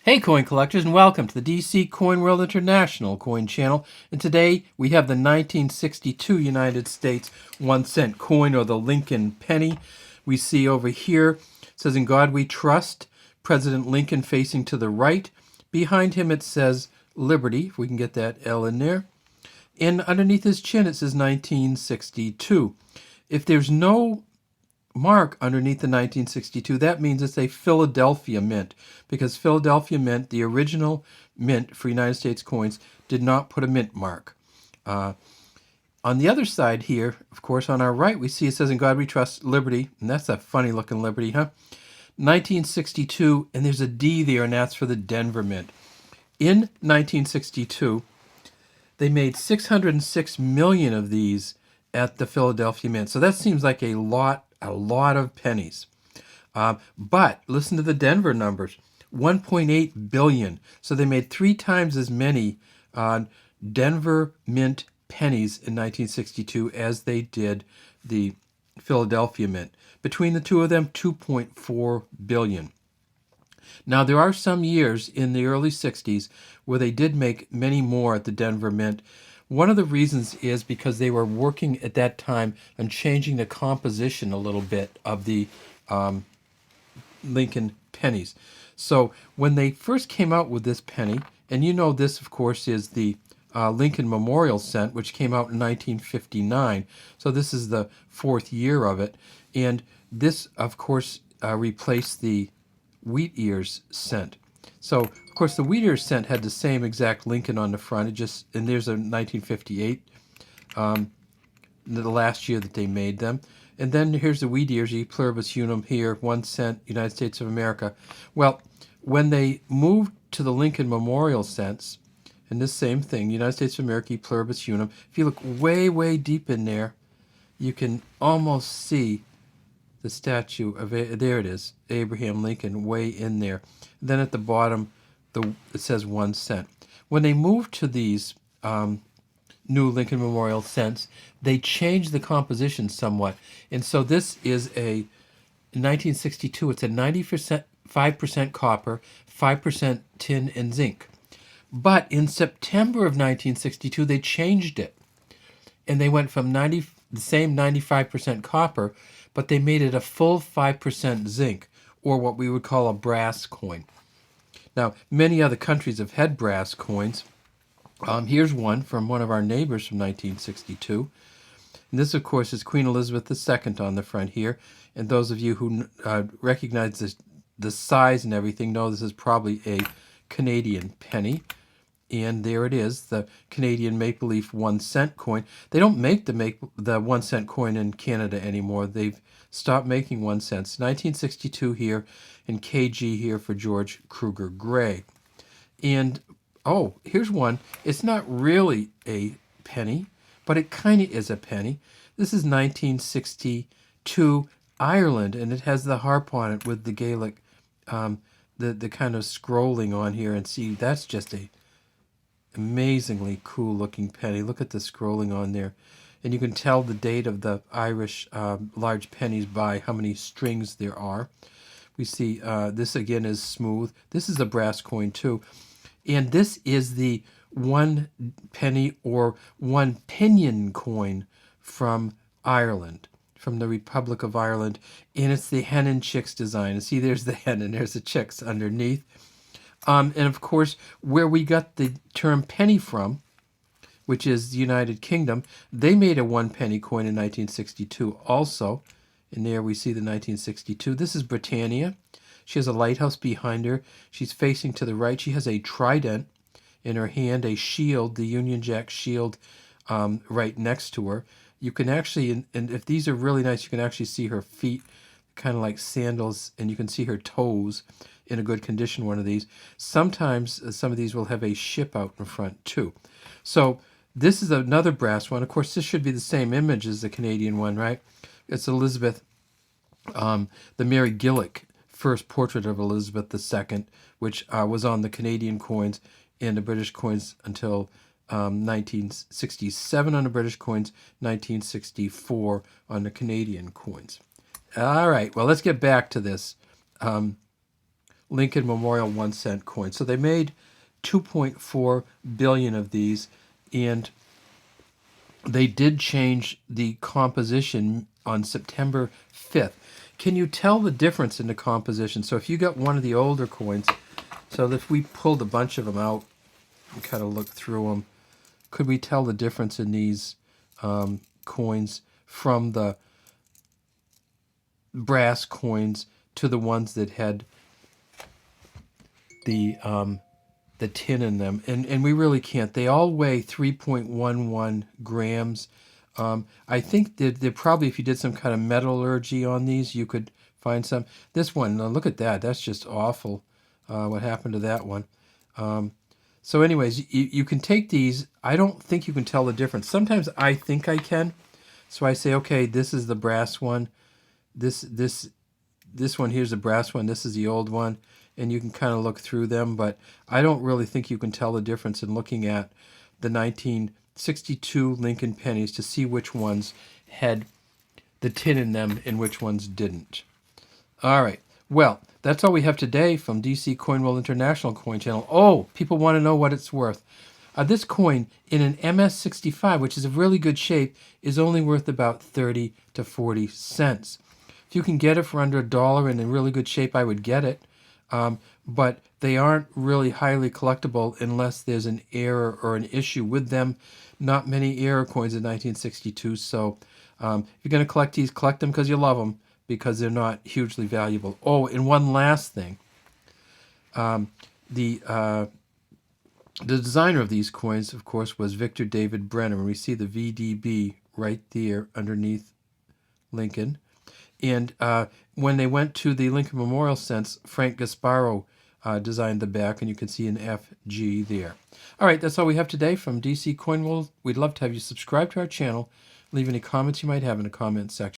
Hey coin collectors, and welcome to the DC Coin World International coin channel. And today we have the 1962 United States 1-cent coin, or the Lincoln penny. We see over here, it says, "In God We Trust," President Lincoln facing to the right. Behind him it says Liberty, if we can get that L in there. And underneath his chin it says 1962. If there's no mark underneath the 1962, that means it's a Philadelphia mint, because Philadelphia Mint, the original mint for United States coins, did not put a mint mark. On the other side here, of course, on our right, we see it says, "In God We Trust, Liberty," and that's a funny looking Liberty, huh? 1962, and there's a D there, and that's for the Denver Mint. In 1962, they made 606 million of these at the Philadelphia Mint. So that seems like a lot of pennies. But listen to the Denver numbers, 1.8 billion. So they made 3 times as many Denver Mint pennies in 1962 as they did the Philadelphia Mint. Between the two of them, 2.4 billion. Now, there are some years in the early 60s where they did make many more at the Denver Mint. One of the reasons is because they were working at that time on changing the composition a little bit of the Lincoln pennies. So when they first came out with this penny, and you know this, of course, is the Lincoln Memorial Cent, which came out in 1959. So this is the 4th year of it. And this, of course, replaced the Wheat Ears cent. So, of course, the Wheat Ears cent had the same exact Lincoln on the front. And there's a 1958, the last year that they made them. And then here's the Wheat Ears, E Pluribus Unum here, 1 cent, United States of America. Well, when they moved to the Lincoln Memorial cents, and this same thing, United States of America, E Pluribus Unum, if you look way, way deep in there, you can almost see the statue of, there it is, Abraham Lincoln, way in there. Then at the bottom, it says 1 cent. When they moved to these new Lincoln Memorial cents, they changed the composition somewhat. And so this is in 1962, it's a 5% copper, 5% tin and zinc. But in September of 1962, they changed it. And they went from the same 95% copper, but they made it a full 5% zinc, or what we would call a brass coin. Now, many other countries have had brass coins. Here's one from one of our neighbors from 1962. And this, of course, is Queen Elizabeth II on the front here. And those of you who recognize the size and everything know this is probably a Canadian penny. And there it is, the Canadian Maple Leaf 1 cent coin. They don't make the 1 cent coin in Canada anymore. They've stopped making 1 cents. 1962 here, and KG here for George Kruger Gray. And, oh, here's one. It's not really a penny, but it kind of is a penny. This is 1962 Ireland, and it has the harp on it with the Gaelic, the kind of scrolling on here. And see, that's just a amazingly cool looking penny. Look at the scrolling on there, and you can tell the date of the Irish large pennies by how many strings there are. We see this again is smooth. This is a brass coin too, and this is the 1 penny or 1 pinion coin from Ireland, from the Republic of Ireland, and it's the hen and chicks design. And see, there's the hen and there's the chicks underneath. And of course, where we got the term penny from, which is the United Kingdom, they made a 1 penny coin in 1962 also. And there we see the 1962. This is Britannia. She has a lighthouse behind her. She's facing to the right. She has a trident in her hand, a shield, the Union Jack shield, right next to her. You can actually, and if these are really nice, you can actually see her feet, kind of like sandals, and you can see her toes in a good condition, one of these. Sometimes some of these will have a ship out in front too. So this is another brass one. Of course, this should be the same image as the Canadian one, right? It's Elizabeth, the Mary Gillick first portrait of Elizabeth II, which was on the Canadian coins and the British coins until 1967 on the British coins, 1964 on the Canadian coins. All right, well, let's get back to this Lincoln Memorial 1-cent coins. So they made 2.4 billion of these, and they did change the composition on September 5th. Can you tell the difference in the composition? So if you got one of the older coins, so if we pulled a bunch of them out and kind of look through them, could we tell the difference in these coins from the brass coins to the ones that had the tin in them? And we really can't. They all weigh 3.11 grams. I think that they're probably, if you did some kind of metallurgy on these, you could find some. This one, look at that. That's just awful. What happened to that one? So anyways, you can take these. I don't think you can tell the difference. Sometimes I think I can. So I say, okay, this is the brass one. This one here's the brass one. This is the old one. And you can kind of look through them. But I don't really think you can tell the difference in looking at the 1962 Lincoln pennies to see which ones had the tin in them and which ones didn't. All right. Well, that's all we have today from DC Coin World International Coin Channel. Oh, people want to know what it's worth. This coin in an MS65, which is a really good shape, is only worth about 30 to 40 cents. If you can get it for under $1 and in really good shape, I would get it. But they aren't really highly collectible unless there's an error or an issue with them. Not many error coins in 1962, so if you're going to collect these, collect them because you love them, because they're not hugely valuable. Oh, and one last thing. The designer of these coins, of course, was Victor David Brenner. We see the VDB right there underneath Lincoln. And when they went to the Lincoln Memorial cents, Frank Gasparo designed the back, and you can see an FG there. All right, that's all we have today from DC Coin World. We'd love to have you subscribe to our channel. Leave any comments you might have in the comment section.